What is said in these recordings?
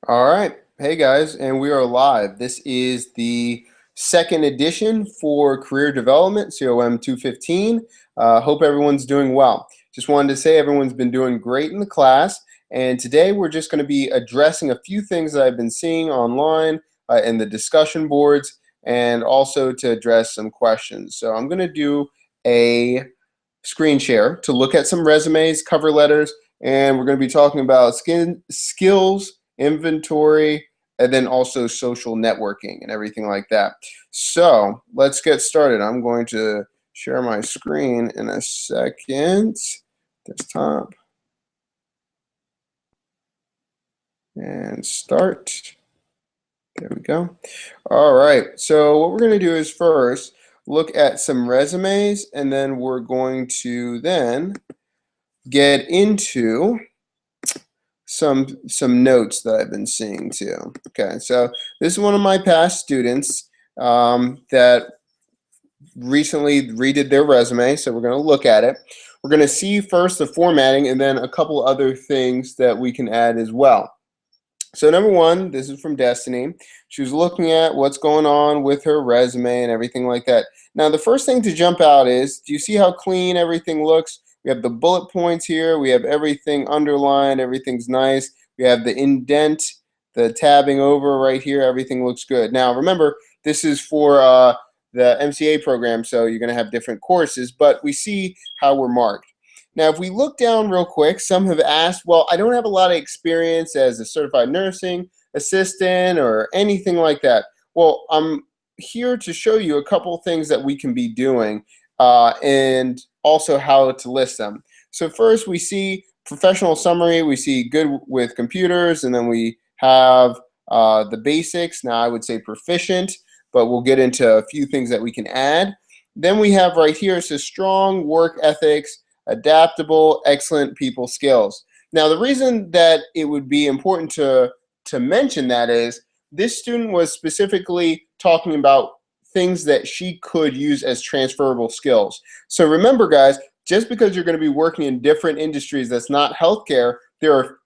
All right. Hey guys, and we are live. This is the second edition for Career Development, COM 215. Hope everyone's doing well. Just wanted to say everyone's been doing great in the class, and today we're just going to be addressing a few things that I've been seeing online in the discussion boards, and also to address some questions. So I'm going to do a screen share to look at some resumes, cover letters, and we're going to be talking about skills, inventory, and then also social networking and everything like that. So let's get started. I'm going to share my screen in a second. Desktop and start. There we go. All right. So what we're going to do is first look at some resumes, and then we're going to then get into some notes that I've been seeing too. Okay, so this is one of my past students that recently redid their resume, so we're going to look at it. We're going to see first the formatting and then a couple other things that we can add as well. So number one, this is from Destiny. She was looking at what's going on with her resume and everything like that. Now, the first thing to jump out is, do you see how clean everything looks? We have the bullet points here. We have everything underlined. Everything's nice. We have the indent, the tabbing over right here. Everything looks good. Now, remember, this is for the MCA program, so you're going to have different courses, but we see how we're marked. Now, if we look down real quick, some have asked, well, I don't have a lot of experience as a certified nursing assistant or anything like that. Well, I'm here to show you a couple things that we can be doing and also how to list them. So first, we see professional summary. We see good with computers, and then we have the basics. Now, I would say proficient, but we'll get into a few things that we can add. Then we have right here, it says strong work ethics, adaptable, excellent people skills. Now, the reason that it would be important to mention that is this student was specifically talking about things that she could use as transferable skills. So remember, guys, just because you're going to be working in different industries that's not healthcare, there are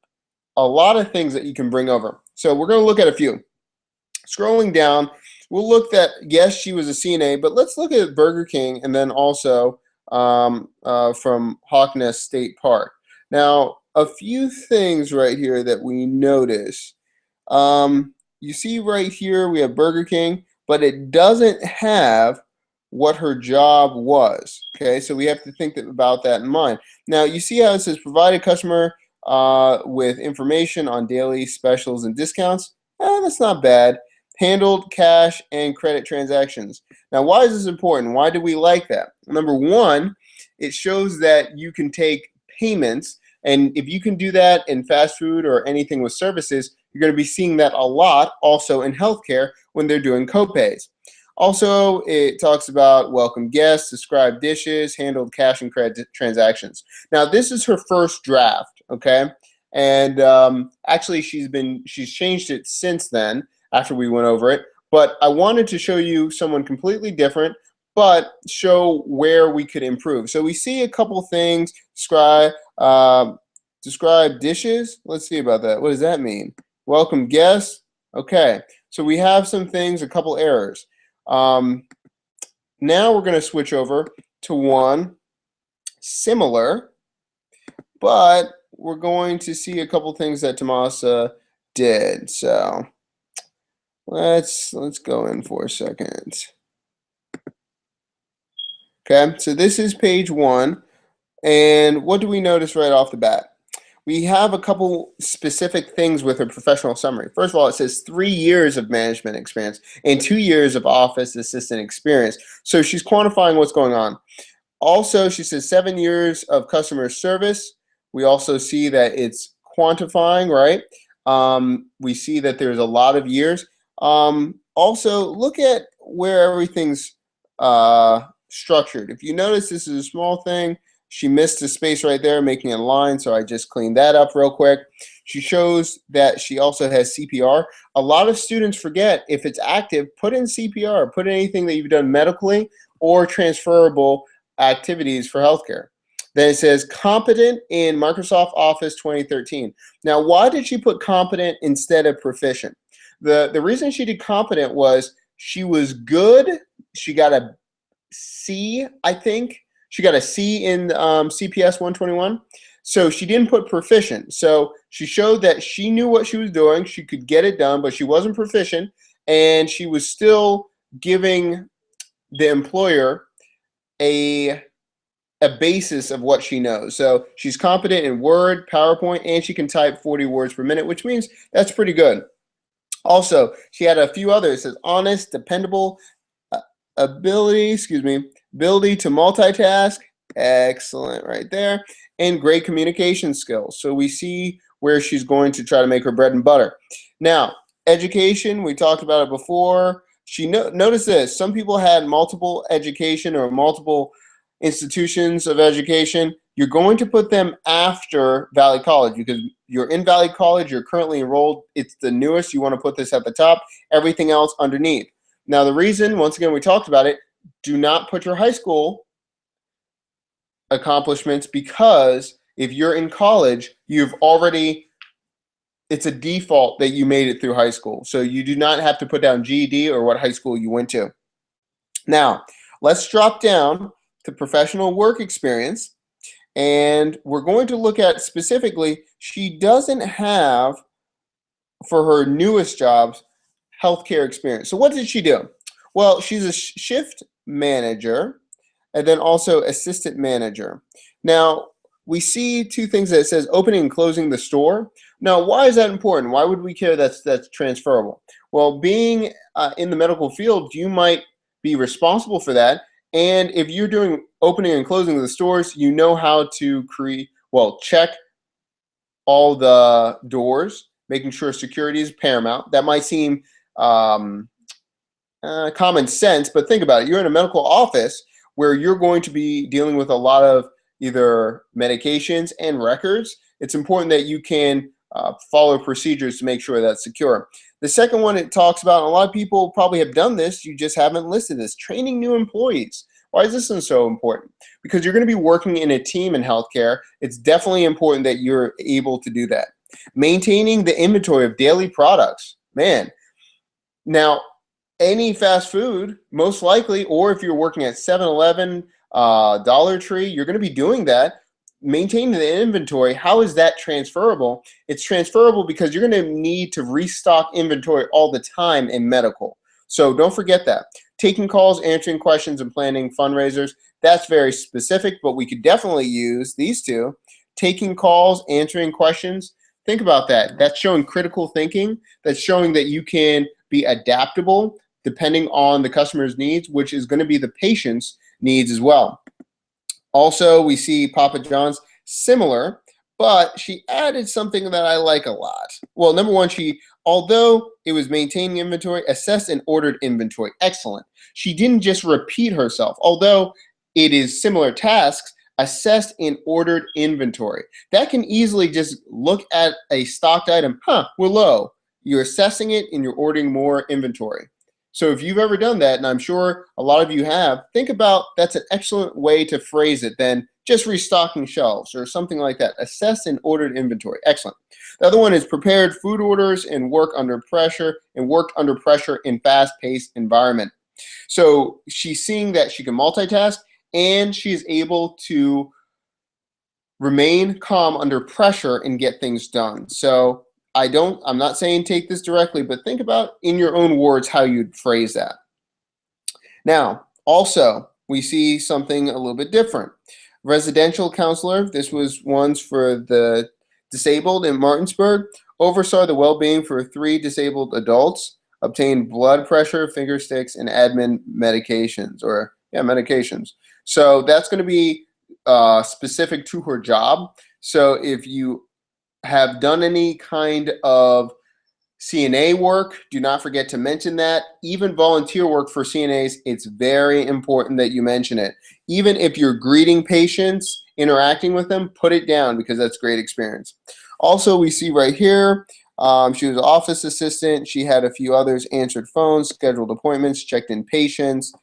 a lot of things that you can bring over. So we're going to look at a few. Scrolling down, we'll look at, yes, she was a CNA, but let's look at Burger King and then also from Hawknest State Park. Now, a few things right here that we notice. You see right here we have Burger King, but it doesn't have what her job was. Okay, so we have to think about that in mind. Now, you see how it says provide a customer with information on daily specials and discounts? That's not bad. Handled cash and credit transactions. Now, why is this important? Why do we like that? Number one, it shows that you can take payments, and if you can do that in fast food or anything with services, you're going to be seeing that a lot also in healthcare when they're doing copays. Also, it talks about welcome guests, describe dishes, handled cash and credit transactions. Now, this is her first draft, okay? And actually, she's changed it since then after we went over it. But I wanted to show you someone completely different, but show where we could improve. So we see a couple things. Describe dishes. Let's see about that. What does that mean? Welcome guests. Okay. So we have some things, a couple errors. Now we're going to switch over to one similar, but we're going to see a couple things that Tomasa did. So let's go in for a second. Okay, so this is page one, and what do we notice right off the bat? We have a couple specific things with her professional summary. First of all, it says 3 years of management experience and 2 years of office assistant experience. So she's quantifying what's going on. Also, she says 7 years of customer service. We also see that it's quantifying, right? We see that there's a lot of years. Also, look at where everything's structured. If you notice, this is a small thing. She missed a space right there, making a line, so I just cleaned that up real quick. She shows that she also has CPR. A lot of students forget, if it's active, put in CPR, put in anything that you've done medically or transferable activities for healthcare. Then it says competent in Microsoft Office 2013. Now, why did she put competent instead of proficient? The reason she did competent was she was good. She got a C, I think. She got a C in CPS 121. So she didn't put proficient. So she showed that she knew what she was doing. She could get it done, but she wasn't proficient. And she was still giving the employer a basis of what she knows. So she's competent in Word, PowerPoint, and she can type 40 words per minute, which means that's pretty good. Also, she had a few others. It says honest, dependable, ability to multitask, excellent right there, and great communication skills. So we see where she's going to try to make her bread and butter. Now, education, we talked about it before. Notice this, some people had multiple education or multiple institutions of education. You're going to put them after Valley College because you're in Valley College, you're currently enrolled, it's the newest, you want to put this at the top, everything else underneath. Now the reason, once again, we talked about it, do not put your high school accomplishments because if you're in college, it's a default that you made it through high school. So you do not have to put down GED or what high school you went to. Now, let's drop down to professional work experience. And we're going to look at specifically, she doesn't have, for her newest jobs, healthcare experience. So what did she do? Well, she's a shift manager and then also assistant manager. Now, we see two things that it says opening and closing the store. Now, why is that important? Why would we care that's transferable? Well, being in the medical field, you might be responsible for that. And if you're doing opening and closing of the stores, you know how to check all the doors, making sure security is paramount. That might seem common sense, but think about it. You're in a medical office where you're going to be dealing with a lot of either medications and records. It's important that you can follow procedures to make sure that's secure. The second one it talks about, and a lot of people probably have done this, you just haven't listed this, training new employees. Why is this one so important? Because you're going to be working in a team in healthcare. It's definitely important that you're able to do that. Maintaining the inventory of daily products. Man, now any fast food, most likely, or if you're working at 7-Eleven, Dollar Tree, you're going to be doing that. Maintaining the inventory, how is that transferable? It's transferable because you're going to need to restock inventory all the time in medical. So don't forget that. Taking calls, answering questions, and planning fundraisers, that's very specific, but we could definitely use these two. Taking calls, answering questions, think about that. That's showing critical thinking. That's showing that you can be adaptable depending on the customer's needs, which is going to be the patient's needs as well. Also, we see Papa John's similar, but she added something that I like a lot. Well, number one, although it was maintaining inventory, assessed and ordered inventory. Excellent. She didn't just repeat herself. Although it is similar tasks, assessed and ordered inventory. That can easily just look at a stocked item. We're low. You're assessing it and you're ordering more inventory. So if you've ever done that, and I'm sure a lot of you have, think about that's an excellent way to phrase it than just restocking shelves or something like that. Assess and ordered inventory. Excellent. The other one is prepared food orders and worked under pressure in fast-paced environment. So she's seeing that she can multitask and she's able to remain calm under pressure and get things done. So I'm not saying take this directly, but think about in your own words how you'd phrase that. Now, also, we see something a little bit different. Residential counselor, this was ones for the disabled in Martinsburg, oversaw the well-being for 3 disabled adults, obtained blood pressure, finger sticks, and admin medications, medications. So that's going to be specific to her job. So if you have done any kind of CNA work, do not forget to mention that. Even volunteer work for CNAs, it's very important that you mention it. Even if you're greeting patients, interacting with them, put it down because that's great experience. Also, we see right here, she was an office assistant. She had a few others, answered phones, scheduled appointments, checked in patients,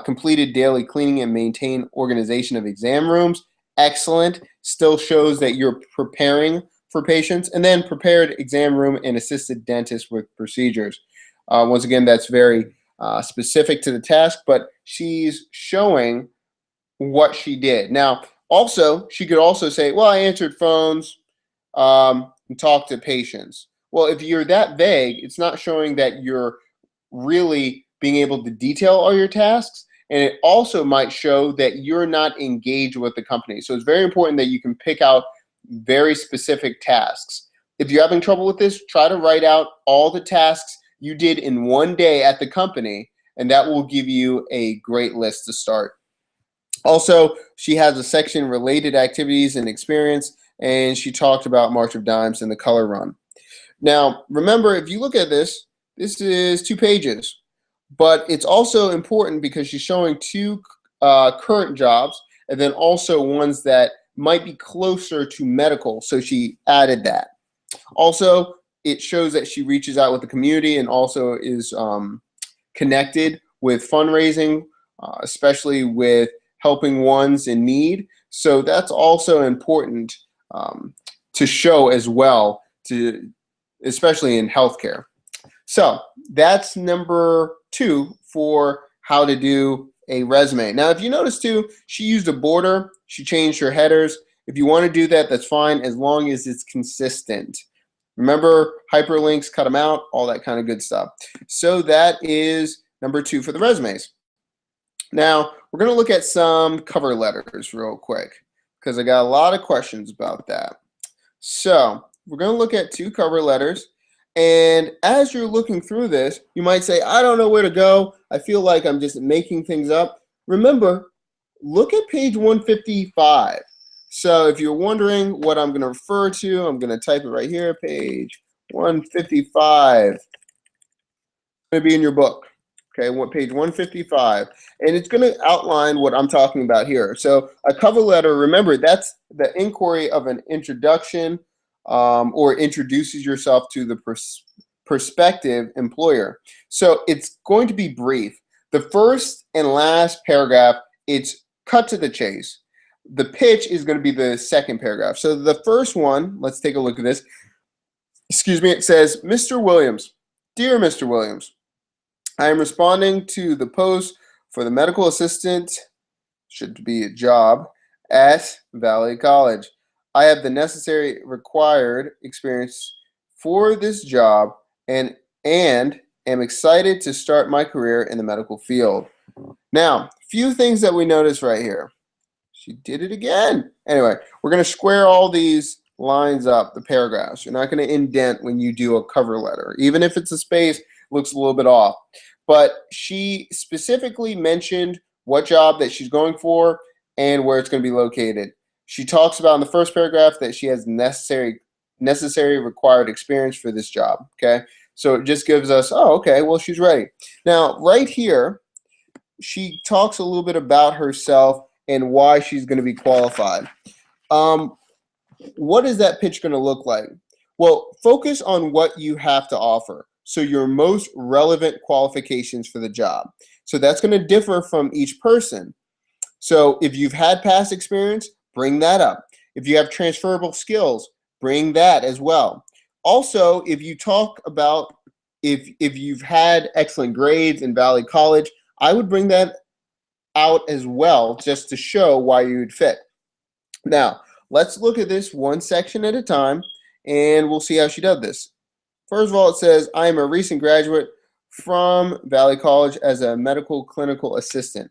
completed daily cleaning and maintained organization of exam rooms. excellent still shows that you're preparing for patients, and then prepared exam room and assisted dentist with procedures. Once again, that's very specific to the task, but she's showing what she did. Now, also, she could also say, well, I answered phones and talked to patients. Well, if you're that vague, it's not showing that you're really being able to detail all your tasks. And it also might show that you're not engaged with the company. So it's very important that you can pick out very specific tasks. If you're having trouble with this, try to write out all the tasks you did in one day at the company, and that will give you a great list to start. Also, she has a section related activities and experience, and she talked about March of Dimes and the color run. Now, remember, if you look at this, this is 2 pages, but it's also important because she's showing 2 current jobs and then also ones that might be closer to medical, so she added that. Also, it shows that she reaches out with the community and also is connected with fundraising, especially with helping ones in need. So that's also important to show as well, especially in healthcare. So that's number 2 for how to do a resume. Now, if you notice too, she used a border. She changed her headers. If you want to do that, that's fine, as long as it's consistent. Remember, hyperlinks, cut them out, all that kind of good stuff. So that is number 2 for the resumes. Now, we're going to look at some cover letters real quick because I got a lot of questions about that. So we're going to look at 2 cover letters. And as you're looking through this, you might say, I don't know where to go. I feel like I'm just making things up. Remember, look at page 155. So if you're wondering what I'm going to refer to, I'm going to type it right here, page 155. It's going to be in your book. Okay, page 155, and it's going to outline what I'm talking about here. So a cover letter, remember, that's the inquiry of an introduction or introduces yourself to the prospective employer. So it's going to be brief. The first and last paragraph, it's cut to the chase. The pitch is going to be the second paragraph. So the first one, let's take a look at this. Excuse me, it says, Mr. Williams, dear Mr. Williams, I am responding to the post for the medical assistant, should be a job, at Valley College. I have the necessary required experience for this job and am excited to start my career in the medical field. Now, few things that we notice right here. She did it again. Anyway, we're going to square all these lines up, the paragraphs. You're not going to indent when you do a cover letter. Even if it's a space, looks a little bit off. But she specifically mentioned what job that she's going for and where it's going to be located. She talks about in the first paragraph that she has necessary required experience for this job. Okay, so it just gives us, oh, okay, well, she's ready. Now, right here, she talks a little bit about herself and why she's going to be qualified. What is that pitch going to look like? Well, focus on what you have to offer. So your most relevant qualifications for the job. So that's going to differ from each person. So if you've had past experience, bring that up. If you have transferable skills, bring that as well. Also, if you talk about if you've had excellent grades in Valley College, I would bring that out as well just to show why you would fit. Now, let's look at this one section at a time, and we'll see how she does this. First of all, it says, I am a recent graduate from Valley College as a medical clinical assistant.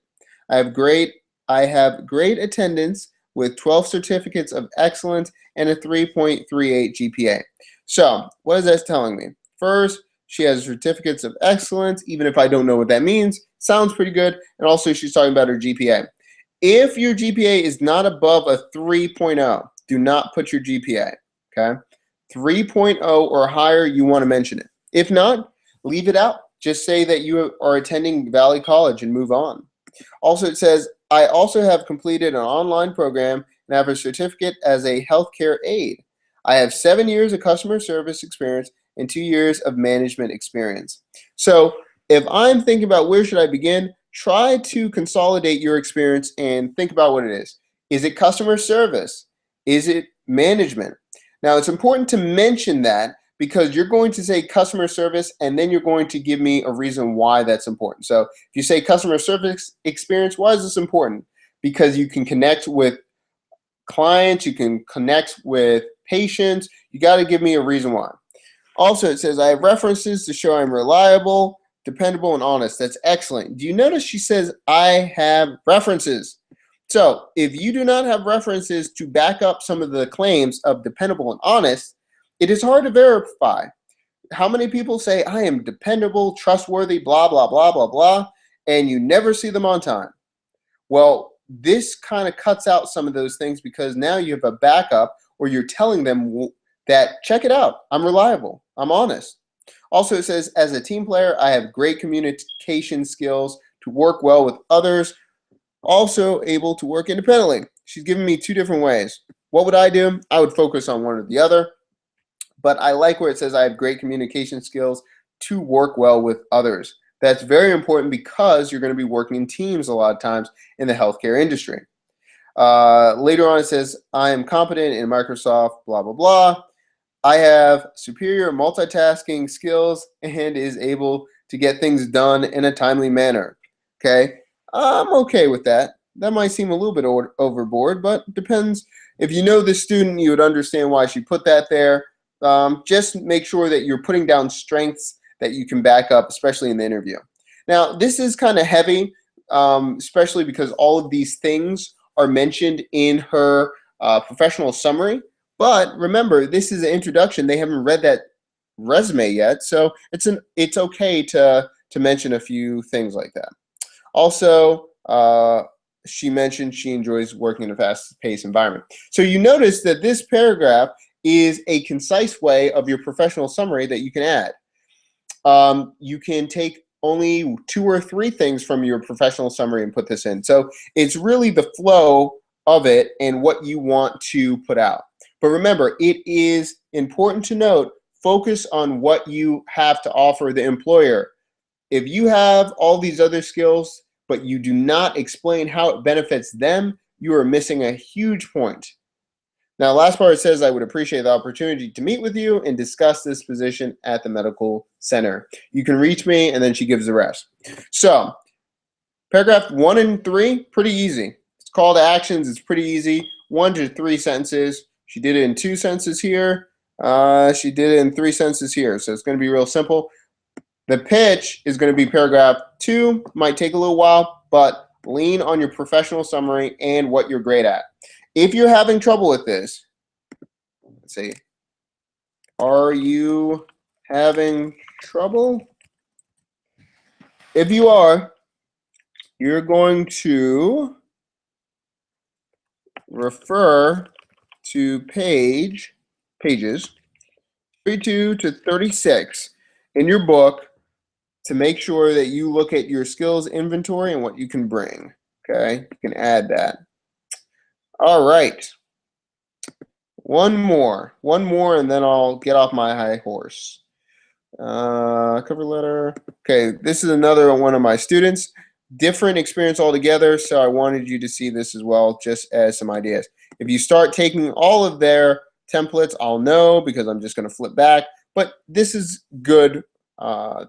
I have great attendance with 12 certificates of excellence and a 3.38 GPA. So what is that telling me? First, she has certificates of excellence, even if I don't know what that means. Sounds pretty good. And also she's talking about her GPA. If your GPA is not above a 3.0, do not put your GPA, okay? 3.0 or higher, you want to mention it. If not, leave it out. Just say that you are attending Valley College and move on. Also, it says, I also have completed an online program and have a certificate as a healthcare aide. I have 7 years of customer service experience and 2 years of management experience. So if I'm thinking about where should I begin, try to consolidate your experience and think about what it is. Is it customer service? Is it management? Now, it's important to mention that because you're going to say customer service and then you're going to give me a reason why that's important. So if you say customer service experience, why is this important? Because you can connect with clients, you can connect with patients. You got to give me a reason why. Also, it says I have references to show I'm reliable, dependable, and honest. That's excellent. Do you notice she says I have references? So if you do not have references to back up some of the claims of dependable and honest, it is hard to verify. How many people say I am dependable, trustworthy, blah, blah, blah, blah, blah, and you never see them on time? Well, this kind of cuts out some of those things because now you have a backup or you're telling them that, check it out, I'm reliable, I'm honest. Also, it says, as a team player, I have great communication skills to work well with others, also able to work independently. She's given me two different ways. What would I do? I would focus on one or the other, but I like where it says I have great communication skills to work well with others. That's very important because you're going to be working in teams a lot of times in the healthcare industry. Later on, it says, I am competent in Microsoft, blah, blah, blah. I have superior multitasking skills and is able to get things done in a timely manner. Okay, I'm okay with that. That might seem a little bit overboard, but depends. If you know the student, you would understand why she put that there. Just make sure that you're putting down strengths that you can back up, especially in the interview. Now, this is kind of heavy, especially because all of these things are mentioned in her professional summary. But remember, this is an introduction. They haven't read that resume yet, so it's okay to mention a few things like that. Also, she mentioned she enjoys working in a fast-paced environment. So you notice that this paragraph is a concise way of your professional summary that you can add. You can take only 2 or 3 things from your professional summary and put this in. So it's really the flow of it and what you want to put out. But remember, it is important to note, focus on what you have to offer the employer. If you have all these other skills, but you do not explain how it benefits them, you are missing a huge point. Now, last part, it says, I would appreciate the opportunity to meet with you and discuss this position at the medical center. You can reach me, and then she gives the rest. So, paragraph 1 and 3, pretty easy. It's call to actions. It's pretty easy. 1 to 3 sentences. She did it in 2 sentences here. She did it in 3 sentences here. So it's going to be real simple. The pitch is going to be paragraph 2. Might take a little while, but lean on your professional summary and what you're great at. If you're having trouble with this, let's see. Are you having trouble? If you are, you're going to refer to pages 32 to 36 in your book to make sure that you look at your skills inventory and what you can bring. Okay, you can add that. All right. One more, and then I'll get off my high horse. Cover letter. Okay, this is another one of my students. Different experience altogether, so I wanted you to see this as well, just as some ideas. If you start taking all of their templates, I'll know because I'm just going to flip back. But this is good.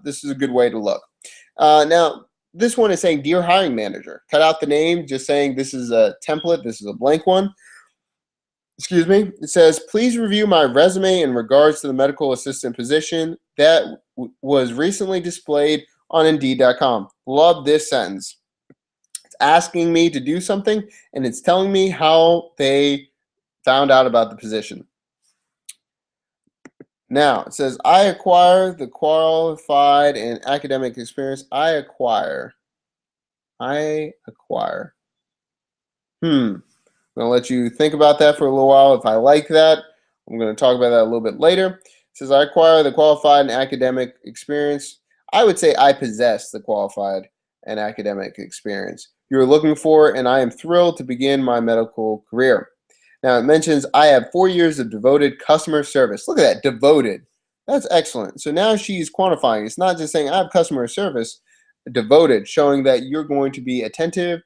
This is a good way to look. Now, this one is saying, Dear Hiring Manager. Cut out the name, just saying this is a template. This is a blank one. Excuse me. It says, please review my resume in regards to the medical assistant position that was recently displayed on Indeed.com. Love this sentence. It's asking me to do something, and it's telling me how they found out about the position. Now, it says, I acquire the qualified and academic experience. I acquire. I'm going to let you think about that for a little while. If I like that, I'm going to talk about that a little bit later. It says, I acquire the qualified and academic experience. I would say I possess the qualified and academic experience you're looking for, and I am thrilled to begin my medical career. Now, it mentions I have 4 years of devoted customer service. Look at that, devoted. That's excellent. So now she's quantifying. It's not just saying I have customer service, devoted, showing that you're going to be attentive,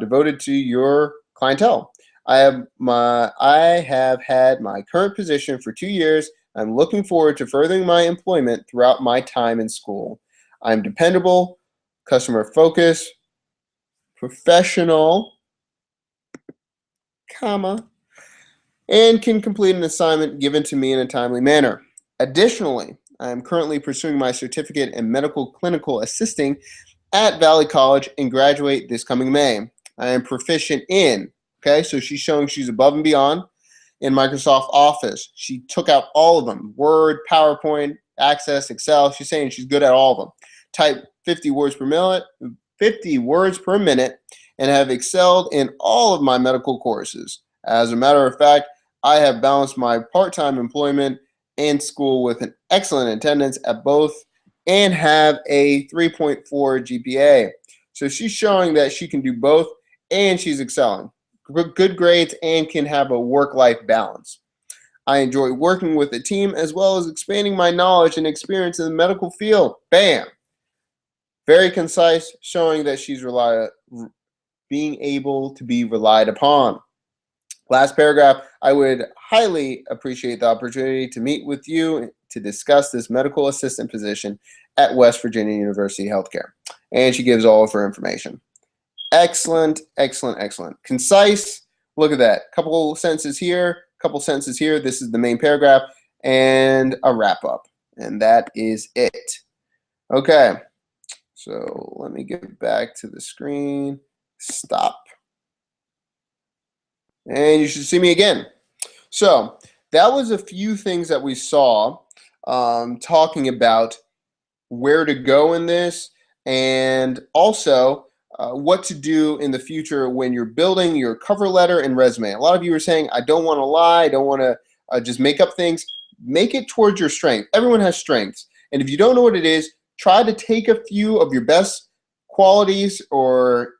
devoted to your clientele. I have had my current position for 2 years. I'm looking forward to furthering my employment throughout my time in school. I'm dependable, customer focused, professional, comma, and can complete an assignment given to me in a timely manner. Additionally, I am currently pursuing my certificate in medical clinical assisting at Valley College and graduate this coming May. I am proficient in, okay, so she's showing she's above and beyond in Microsoft Office. She took out all of them, Word, PowerPoint, Access, Excel. She's saying she's good at all of them. Type 50 words per minute, and have excelled in all of my medical courses. As a matter of fact, I have balanced my part-time employment and school with an excellent attendance at both and have a 3.4 GPA. So she's showing that she can do both and she's excelling. Good grades and can have a work-life balance. I enjoy working with the team as well as expanding my knowledge and experience in the medical field. Bam! Very concise, showing that she's being able to be relied upon. Last paragraph, I would highly appreciate the opportunity to meet with you to discuss this medical assistant position at West Virginia University Healthcare. And she gives all of her information. Excellent, excellent, excellent. Concise, look at that. Couple sentences here, couple sentences here. This is the main paragraph and a wrap up. And that is it. Okay, so let me get back to the screen. Stop. And you should see me again. So that was a few things that we saw talking about where to go in this and also what to do in the future when you're building your cover letter and resume. A lot of you are saying, I don't want to lie. I don't want to just make up things. Make it towards your strength. Everyone has strengths. And if you don't know what it is, try to take a few of your best qualities or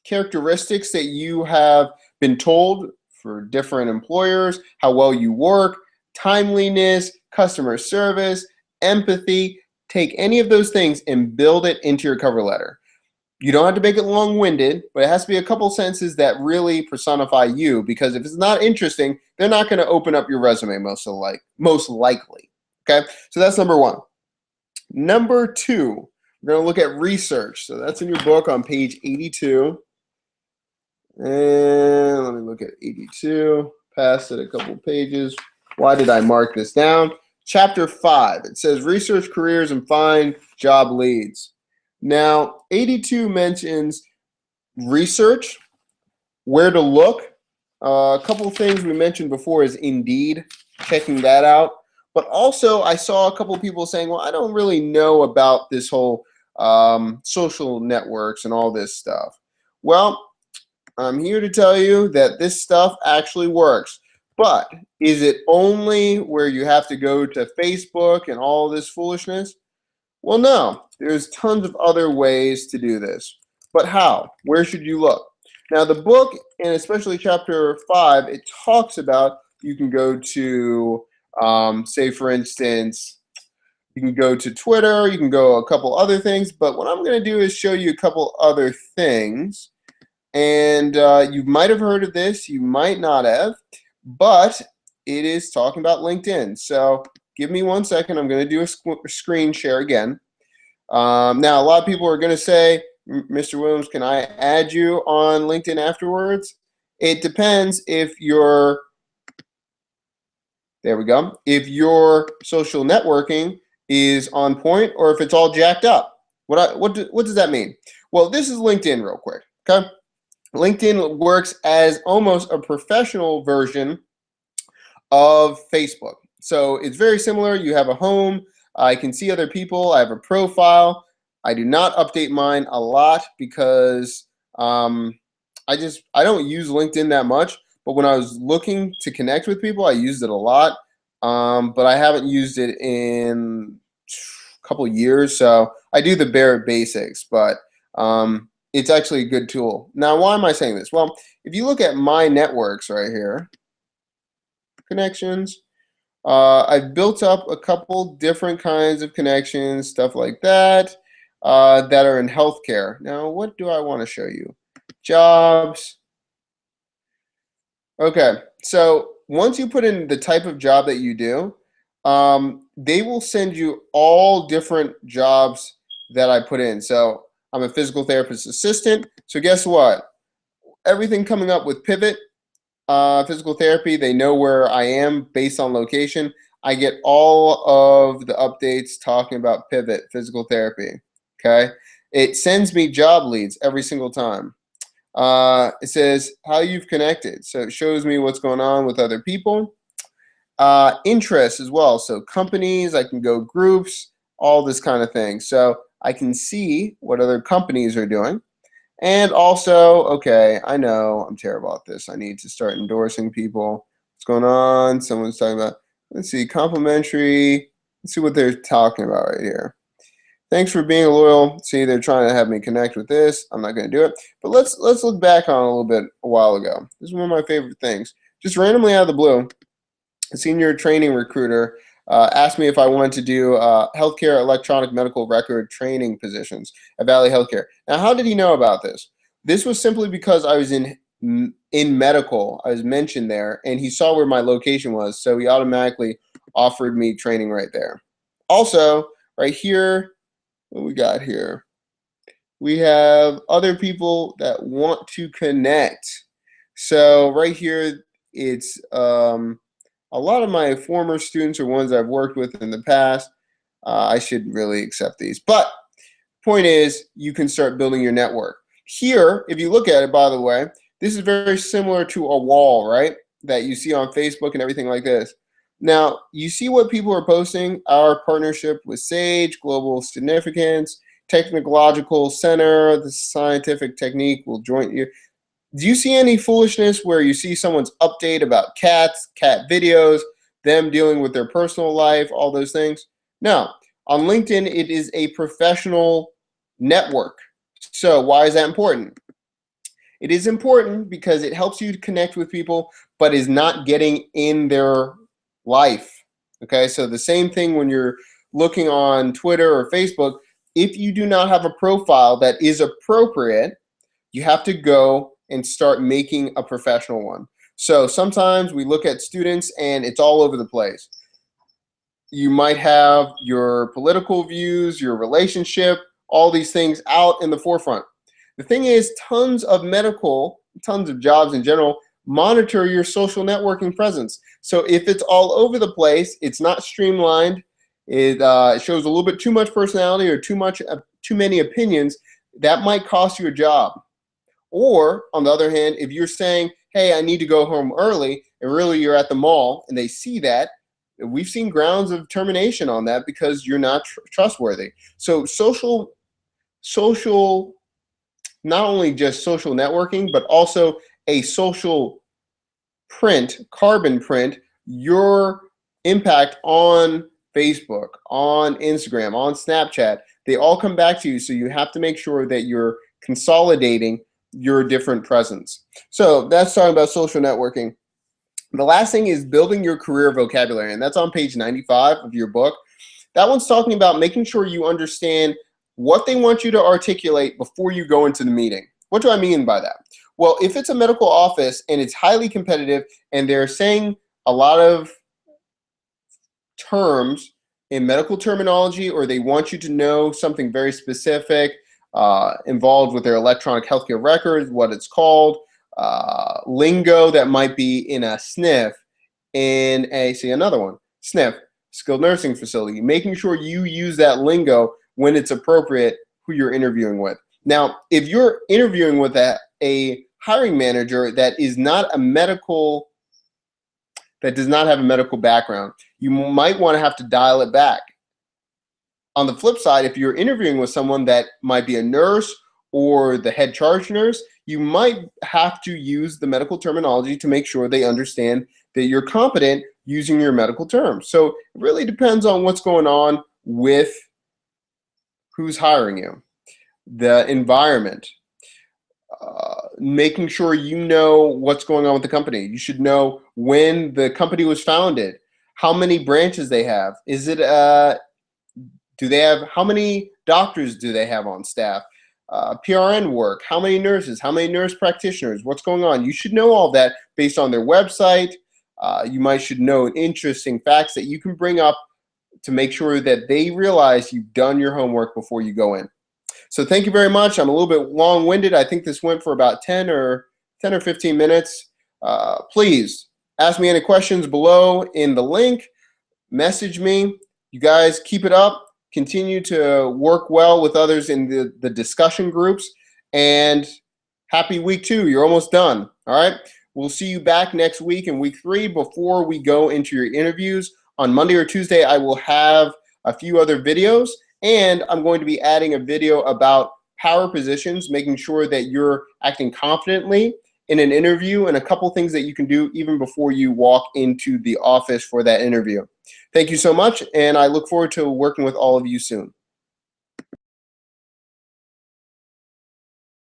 characteristics that you have been told for different employers, how well you work, timeliness, customer service, empathy. Take any of those things and build it into your cover letter. You don't have to make it long-winded, but it has to be a couple sentences that really personify you, because if it's not interesting, they're not going to open up your resume most likely. Okay, so that's number one. Number two, we're going to look at research. So that's in your book on page 82. And let me look at 82, past it a couple pages. Why did I mark this down? Chapter 5, it says research careers and find job leads. Now, 82 mentions research, where to look. A couple of things we mentioned before is Indeed, checking that out. But also, I saw a couple of people saying, well, I don't really know about this whole social networks and all this stuff. Well, I'm here to tell you that this stuff actually works. But is it only where you have to go to Facebook and all this foolishness? Well, no. There's tons of other ways to do this. But how? Where should you look? Now, the book, and especially chapter 5, it talks about you can go to, say, for instance, you can go to Twitter, you can go a couple other things. But what I'm going to do is show you a couple other things. And you might have heard of this, you might not have, but it is talking about LinkedIn. So give me 1 second. I'm going to do a screen share again. Now, a lot of people are going to say, Mr. Williams, can I add you on LinkedIn afterwards? It depends if you're, there we go, if your social networking is on point or if it's all jacked up. What does that mean? Well, this is LinkedIn real quick, okay? LinkedIn works as almost a professional version of Facebook. So it's very similar. You have a home. I can see other people. I have a profile. I do not update mine a lot because I don't use LinkedIn that much. But when I was looking to connect with people, I used it a lot. But I haven't used it in a couple years. So I do the bare basics, but it's actually a good tool. Now, why am I saying this? Well, if you look at my networks right here, connections, I've built up a couple different kinds of connections, stuff like that, that are in healthcare. Now, what do I want to show you? Jobs. Okay, so once you put in the type of job that you do, they will send you all different jobs that I put in. So I'm a physical therapist assistant. So guess what? Everything coming up with Pivot physical therapy, they know where I am based on location. I get all of the updates talking about Pivot physical therapy. Okay, it sends me job leads every single time. It says how you've connected, so it shows me what's going on with other people. Interests as well, so companies, I can go groups, all this kind of thing. So I can see what other companies are doing. And also, okay, I know I'm terrible at this. I need to start endorsing people. What's going on? Someone's talking about, let's see, complimentary. Let's see what they're talking about right here. Thanks for being loyal. See, they're trying to have me connect with this. I'm not going to do it. But let's look back on a little bit a while ago. This is one of my favorite things. Just randomly out of the blue, a senior training recruiter asked me if I wanted to do healthcare electronic medical record training positions at Valley Healthcare. Now, how did he know about this? This was simply because I was in medical. I was mentioned there, and he saw where my location was, so he automatically offered me training right there. Also, right here, what we got here? We have other people that want to connect. So right here, it's a lot of my former students are ones I've worked with in the past. I should really accept these. But point is, you can start building your network. Here, if you look at it, by the way, this is very similar to a wall, right? That you see on Facebook and everything like this. Now, you see what people are posting? Our partnership with SAGE, Global Significance, Technological Center, the Scientific Technique will join you. Do you see any foolishness where you see someone's update about cats, cat videos, them dealing with their personal life, all those things? No. On LinkedIn, it is a professional network. So why is that important? It is important because it helps you to connect with people, but is not getting in their life. Okay, so the same thing when you're looking on Twitter or Facebook, if you do not have a profile that is appropriate, you have to go and start making a professional one. So sometimes we look at students and it's all over the place. You might have your political views, your relationship, all these things out in the forefront. The thing is, tons of jobs in general, monitor your social networking presence. So if it's all over the place, it's not streamlined, it shows a little bit too much personality or too many opinions, that might cost you a job. Or on the other hand, if you're saying, hey, I need to go home early, and really you're at the mall and they see that, we've seen grounds of termination on that because you're not trustworthy. So social, not only just social networking, but also a social print, carbon print, your impact on Facebook, on Instagram, on Snapchat, they all come back to you. So you have to make sure that you're consolidating your different presence. So that's talking about social networking. The last thing is building your career vocabulary, and that's on page 95 of your book. That one's talking about making sure you understand what they want you to articulate before you go into the meeting. What do I mean by that? Well, if it's a medical office and it's highly competitive and they're saying a lot of terms in medical terminology, or they want you to know something very specific involved with their electronic healthcare records, what it's called, lingo that might be in a SNF, see another one, SNF, skilled nursing facility, making sure you use that lingo when it's appropriate who you're interviewing with. Now, if you're interviewing with a hiring manager that is not a medical, that does not have a medical background, you might want to have to dial it back. On the flip side, if you're interviewing with someone that might be a nurse or the head charge nurse, you might have to use the medical terminology to make sure they understand that you're competent using your medical terms. So it really depends on what's going on with who's hiring you, the environment, making sure you know what's going on with the company. You should know when the company was founded, how many branches they have. Is it do they have, how many doctors do they have on staff? PRN work, how many nurses, how many nurse practitioners, what's going on. You should know all that based on their website. You should know interesting facts that you can bring up to make sure that they realize you've done your homework before you go in. So thank you very much. I'm a little bit long-winded. I think this went for about 10 or 15 minutes. Please ask me any questions below in the link. Message me. You guys keep it up. Continue to work well with others in the discussion groups. And happy week 2. You're almost done. All right. We'll see you back next week in week 3 before we go into your interviews. On Monday or Tuesday, I will have a few other videos, and I'm going to be adding a video about power positions, making sure that you're acting confidently in an interview, and a couple things that you can do even before you walk into the office for that interview. Thank you so much, and I look forward to working with all of you soon.